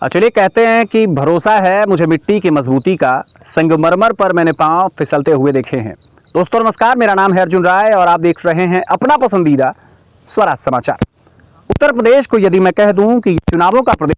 चलिए, कहते हैं कि भरोसा है मुझे मिट्टी की मजबूती का, संगमरमर पर मैंने पांव फिसलते हुए देखे हैं। दोस्तों नमस्कार, मेरा नाम है अर्जुन राय और आप देख रहे हैं अपना पसंदीदा स्वराज समाचार। उत्तर प्रदेश को यदि मैं कह दूं कि चुनावों का प्रदेश,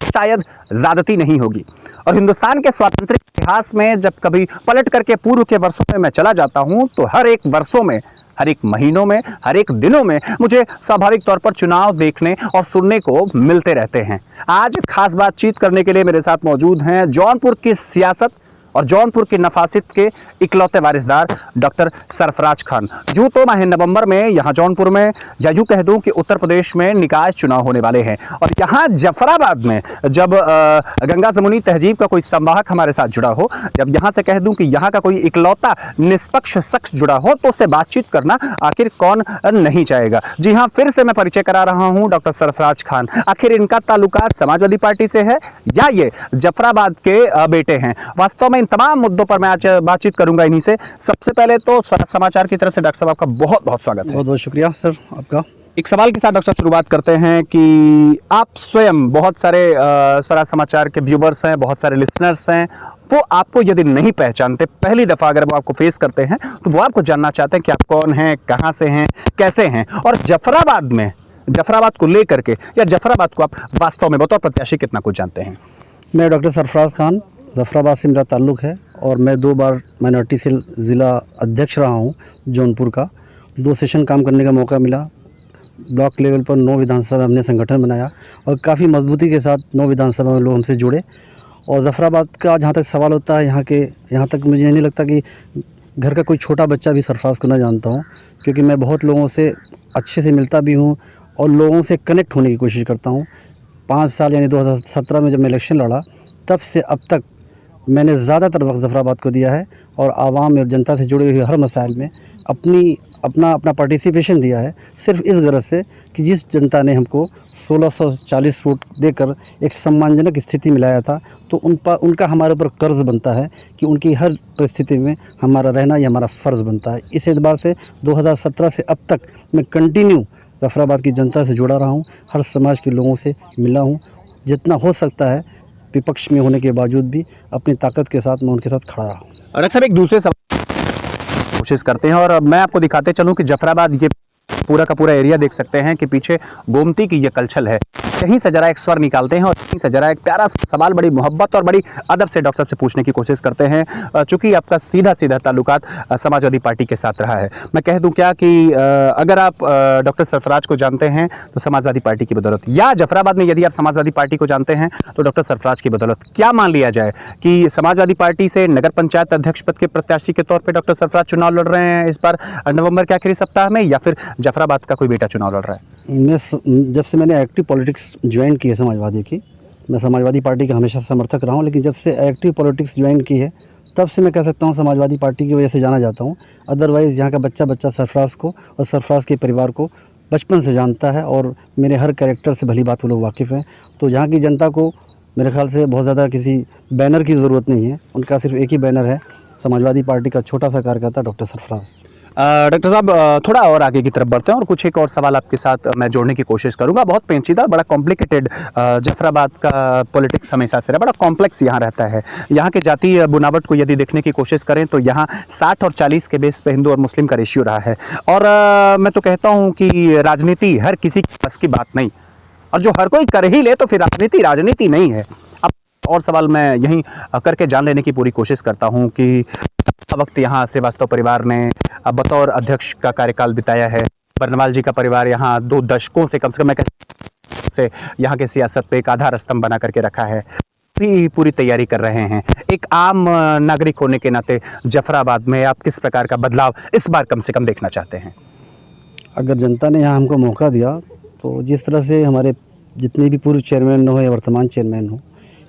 शायद ज्यादती नहीं होगी। और हिंदुस्तान के स्वातंत्र्य इतिहास में जब कभी पलट करके पूर्व के वर्षों में मैं चला जाता हूं तो हर एक वर्षों में, हर एक महीनों में, हर एक दिनों में मुझे स्वाभाविक तौर पर चुनाव देखने और सुनने को मिलते रहते हैं। आज खास बातचीत करने के लिए मेरे साथ मौजूद हैं जौनपुर की सियासत और जौनपुर की नफासत के इकलौते वारिसदार डॉक्टर सरफराज खान। यूं तो माह नवंबर में यहाँ जौनपुर में, या यूं कह दूं कि उत्तर प्रदेश में निकाय चुनाव होने वाले हैं। और यहाँ जफराबाद में जब गंगा जमुनी तहजीब का कोई संवाहक हमारे साथ जुड़ा हो, जब यहाँ से कह दूं कि यहाँ का कोई इकलौता निष्पक्ष शख्स जुड़ा हो, तो उससे बातचीत करना आखिर कौन नहीं चाहेगा। जी हाँ, फिर से मैं परिचय करा रहा हूँ डॉक्टर सरफराज खान। आखिर इनका ताल्लुकात समाजवादी पार्टी से है या ये जफराबाद के बेटे हैं? वास्तव में इन तमाम मुद्दों पर मैं आज बातचीत करूंगा इन्हीं से। सबसे पहले तो स्वराज समाचार की तरफ से डॉक्टर साहब आपका बहुत बहुत स्वागत है। बहुत बहुत शुक्रिया सर आपका। एक सवाल के साथ डॉक्टर साहब शुरुआत करते हैं कि आप स्वयं, बहुत सारे स्वराज समाचार के व्यूवर्स हैं, बहुत सारे लिसनर्स हैं, वो आपको यदि नहीं पहचानते, पहली दफा अगर वो आपको फेस करते हैं तो वो आपको जानना चाहते हैं कि आप कौन हैं, कहां से हैं, कैसे हैं, और जफराबाद में, जफराबाद को लेकर के या जफराबाद को आप वास्तव में बतौर प्रत्याशी कितना कुछ जानते हैं? मैं डॉक्टर सरफराज खान, जफराबाद से मेरा ताल्लुक़ है और मैं 2 बार माइनॉरिटी सेल ज़िला अध्यक्ष रहा हूं जौनपुर का। 2 सेशन काम करने का मौका मिला। ब्लॉक लेवल पर 9 विधानसभा में हमने संगठन बनाया और काफ़ी मजबूती के साथ 9 विधानसभा में लोग हमसे जुड़े। और जफराबाद का जहाँ तक सवाल होता है, यहाँ तक मुझे नहीं लगता कि घर का कोई छोटा बच्चा भी सरफराज को ना जानता हूँ, क्योंकि मैं बहुत लोगों से अच्छे से मिलता भी हूँ और लोगों से कनेक्ट होने की कोशिश करता हूँ। 5 साल यानी 2017 में जब मैं इलेक्शन लड़ा, तब से अब तक मैंने ज़्यादातर वक्त जफराबाद को दिया है और आवाम और जनता से जुड़े हुए हर मसाइल में अपना पार्टिसिपेशन दिया है, सिर्फ इस गरज से कि जिस जनता ने हमको 1640 वोट देकर एक सम्मानजनक स्थिति में लाया था, तो उनका हमारे ऊपर कर्ज बनता है कि उनकी हर परिस्थिति में हमारा रहना ये हमारा फ़र्ज़ बनता है। इस एतबार से 2017 से अब तक मैं कंटिन्यू जफराबाद की जनता से जुड़ा रहा हूँ, हर समाज के लोगों से मिला हूँ। जितना हो सकता है विपक्ष में होने के बावजूद भी अपनी ताकत के साथ मैं उनके साथ खड़ा रहा हूँ। और अक्सर एक दूसरे सवाल कोशिश करते हैं और मैं आपको दिखाते चलूं कि जफराबाद, ये पूरा का पूरा एरिया देख सकते हैं कि पीछे गोमती की ये कलछल है। कहीं से जरा एक स्वर निकालते हैं और कहीं से जरा एक प्यारा सवाल बड़ी मोहब्बत और बड़ी अदब से डॉक्टर साहब से पूछने की कोशिश करते हैं, चूंकि आपका सीधा सीधा ताल्लुकात समाजवादी पार्टी के साथ रहा है। मैं कह दूं क्या कि अगर आप डॉक्टर सरफराज को जानते हैं तो समाजवादी पार्टी की बदौलत, या जफराबाद में यदि आप समाजवादी पार्टी को जानते हैं तो डॉक्टर सरफराज की बदौलत, क्या मान लिया जाए कि समाजवादी पार्टी से नगर पंचायत अध्यक्ष पद के प्रत्याशी के तौर पर डॉक्टर सरफराज चुनाव लड़ रहे हैं इस बार नवंबर के आखिरी सप्ताह में, या फिर जफराबाद का कोई बेटा चुनाव लड़ रहा है? जब से मैंने एक्टिव पॉलिटिक्स ज्वाइन की है समाजवादी की, मैं समाजवादी पार्टी का हमेशा समर्थक रहा हूँ, लेकिन जब से एक्टिव पॉलिटिक्स ज्वाइन की है तब से मैं कह सकता हूँ समाजवादी पार्टी की वजह से जाना जाता हूँ। अदरवाइज़ यहाँ का बच्चा सरफराज को और सरफराज के परिवार को बचपन से जानता है और मेरे हर कैरेक्टर से भली बात वो लोग वाकिफ़ हैं। तो यहाँ की जनता को मेरे ख्याल से बहुत ज़्यादा किसी बैनर की ज़रूरत नहीं है, उनका सिर्फ एक ही बैनर है, समाजवादी पार्टी का छोटा सा कार्यकर्ता डॉक्टर सरफराज। डॉक्टर साहब थोड़ा और आगे की तरफ बढ़ते हैं और कुछ एक और सवाल आपके साथ मैं जोड़ने की कोशिश करूंगा। बहुत पेचीदा, बड़ा कॉम्प्लिकेटेड जफराबाद का पॉलिटिक्स हमेशा से रहा, बड़ा कॉम्प्लेक्स यहाँ रहता है। यहाँ के जातीय बुनावट को यदि देखने की कोशिश करें तो यहाँ 60 और 40 के बेस पे हिंदू और मुस्लिम का रेशियो रहा है। और मैं तो कहता हूँ कि राजनीति हर किसी के बस की बात नहीं, और जो हर कोई कर ही ले तो फिर राजनीति नहीं है। अब और सवाल मैं यहीं करके जान लेने की पूरी कोशिश करता हूँ कि वक्त यहाँ श्रीवास्तव परिवार ने बतौर अध्यक्ष का कार्यकाल बिताया है। बर्नवाल जी का परिवार यहाँ 2 दशकों से कम से यहाँ के सियासत पे एक आधार स्तंभ बना करके रखा है, भी पूरी तैयारी कर रहे हैं। एक आम नागरिक होने के नाते जफराबाद में आप किस प्रकार का बदलाव इस बार कम से कम देखना चाहते हैं? अगर जनता ने यहाँ हमको मौका दिया तो जिस तरह से हमारे जितने भी पूर्व चेयरमैन हो या वर्तमान चेयरमैन हो,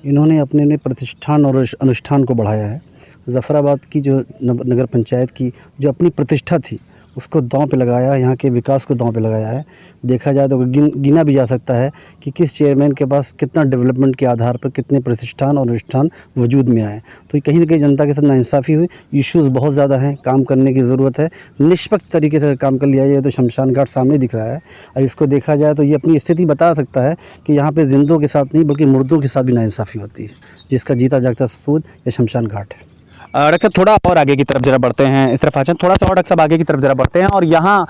इन्होंने अपने प्रतिष्ठान और अनुष्ठान को बढ़ाया है। जफराबाद की जो नगर पंचायत की जो अपनी प्रतिष्ठा थी उसको दांव पे लगाया, यहाँ के विकास को दांव पे लगाया है। देखा जाए तो गिना भी जा सकता है कि किस चेयरमैन के पास कितना डेवलपमेंट के आधार पर कितने प्रतिष्ठान और अनुष्ठान वजूद में आए। तो कहीं ना कहीं जनता के साथ नाइंसाफ़ी हुई, इश्यूज़ बहुत ज़्यादा हैं, काम करने की ज़रूरत है। निष्पक्ष तरीके से काम कर लिया जाए तो शमशान घाट सामने दिख रहा है, और इसको देखा जाए तो ये अपनी स्थिति बता सकता है कि यहाँ पे जिंदों के साथ नहीं बल्कि मुर्दों के साथ भी नाइंसाफ़ी होती है, जिसका जीता जागता सबूत ये शमशान घाट है। डॉक्टर साहब थोड़ा और आगे की तरफ जरा बढ़ते हैं, इस तरफ आ जाएं, थोड़ा सा और डॉक्टर साहब आगे की तरफ जरा बढ़ते हैं, और यहाँ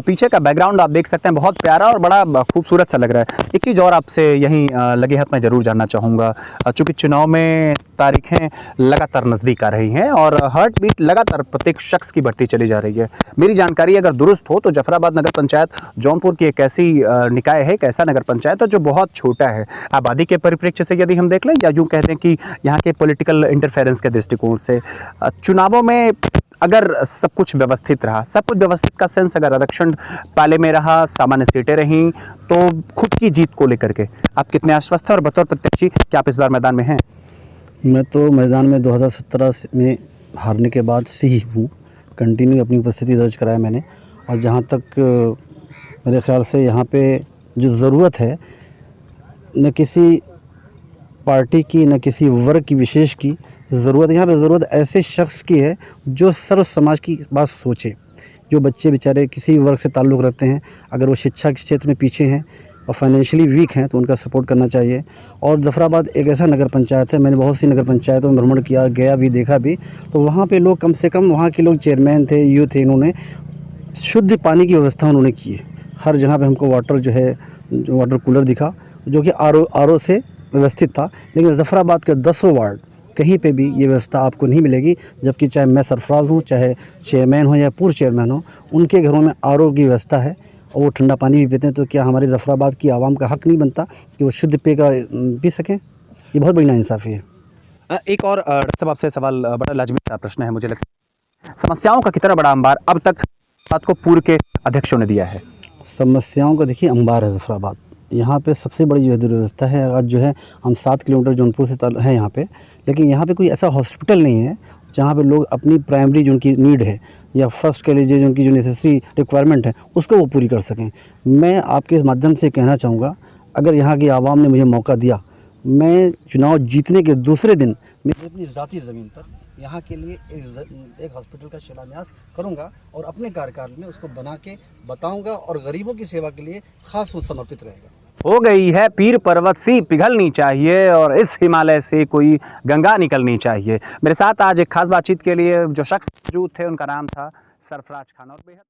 पीछे का बैकग्राउंड आप देख सकते हैं, बहुत प्यारा और बड़ा खूबसूरत सा लग रहा है। एक चीज़ और आपसे यहीं लगे हाथ मैं ज़रूर जानना चाहूँगा, चूँकि चुनाव में तारीखें लगातार नज़दीक आ रही हैं और हार्ट बीट लगातार प्रत्येक शख्स की बढ़ती चली जा रही है। मेरी जानकारी अगर दुरुस्त हो तो जफराबाद नगर पंचायत जौनपुर की एक ऐसी निकाय है, एक ऐसा नगर पंचायत है जो बहुत छोटा है। आबादी के परिप्रेक्ष्य से यदि हम देख लें, या यूँ कह दें कि यहाँ के पॉलिटिकल इंटरफेरेंस के दृष्टिकोण से चुनावों में अगर सब कुछ व्यवस्थित रहा, सब कुछ व्यवस्थित का सेंस अगर आरक्षण पाले में रहा, सामान्य सीटें रहीं, तो खुद की जीत को लेकर के आप कितने आश्वस्त हैं? और बतौर प्रत्याशी क्या आप इस बार मैदान में हैं? मैं तो मैदान में 2017 में हारने के बाद से ही हूँ, कंटिन्यू अपनी उपस्थिति दर्ज कराया मैंने। और जहाँ तक मेरे ख्याल से यहाँ पे जो ज़रूरत है, न किसी पार्टी की न किसी वर्ग की विशेष की ज़रूरत, यहाँ पे ज़रूरत ऐसे शख्स की है जो सर्व समाज की बात सोचे। जो बच्चे बेचारे किसी वर्ग से ताल्लुक़ रखते हैं, अगर वो शिक्षा के क्षेत्र में पीछे हैं और फाइनेंशियली वीक हैं तो उनका सपोर्ट करना चाहिए। और जफराबाद एक ऐसा नगर पंचायत है, मैंने बहुत सी नगर पंचायतों में भ्रमण किया, गया भी, देखा भी, तो वहाँ पे लोग कम से कम वहाँ के लोग चेयरमैन थे, यूथ थे, इन्होंने शुद्ध पानी की व्यवस्था उन्होंने की है। हर जगह पे हमको वाटर जो है, वाटर कूलर दिखा जो कि आर ओ से व्यवस्थित था। लेकिन जफराबाद के 10 वार्ड कहीं पे भी ये व्यवस्था आपको नहीं मिलेगी, जबकि चाहे मैं सरफराज हूँ, चाहे चेयरमैन हो या पूर्व चेयरमैन हो, उनके घरों में आर ओ की व्यवस्था है और वो ठंडा पानी भी पीते हैं। तो क्या हमारे जफराबाद की आवाम का हक़ नहीं बनता कि वो शुद्ध पेय का पी सकें? ये बहुत बड़ी नाइंसाफ़ी है। एक और डॉक्टर साहब आपसे सवाल, बड़ा लाजमी सा प्रश्न है मुझे लगता है, समस्याओं का कितना बड़ा अंबार अब तक बात को पूर्व के अध्यक्षों ने दिया है? समस्याओं का देखिए अंबार है जफराबाद। यहाँ पे सबसे बड़ी जो है दुर्व्यवस्था है। आज जो है हम 7 किलोमीटर जौनपुर से हैं यहाँ पे, लेकिन यहाँ पे कोई ऐसा हॉस्पिटल नहीं है जहाँ पे लोग अपनी प्राइमरी जो उनकी नीड है या फर्स्ट के लिए जो उनकी जो नेसेसरी रिक्वायरमेंट है उसको वो पूरी कर सकें। मैं आपके इस माध्यम से कहना चाहूँगा, अगर यहाँ की आवाम ने मुझे मौका दिया, मैं चुनाव जीतने के दूसरे दिन मैं अपनी ज़ाती ज़मीन पर यहाँ के लिए एक हॉस्पिटल का शिलान्यास करूँगा और अपने कार्यकाल में उसको बना के बताऊँगा और गरीबों की सेवा के लिए खास वो समर्पित रहेगा। हो गई है पीर पर्वत सी पिघलनी चाहिए और इस हिमालय से कोई गंगा निकलनी चाहिए। मेरे साथ आज एक खास बातचीत के लिए जो शख्स मौजूद थे उनका नाम था सरफराज खान, और बेहद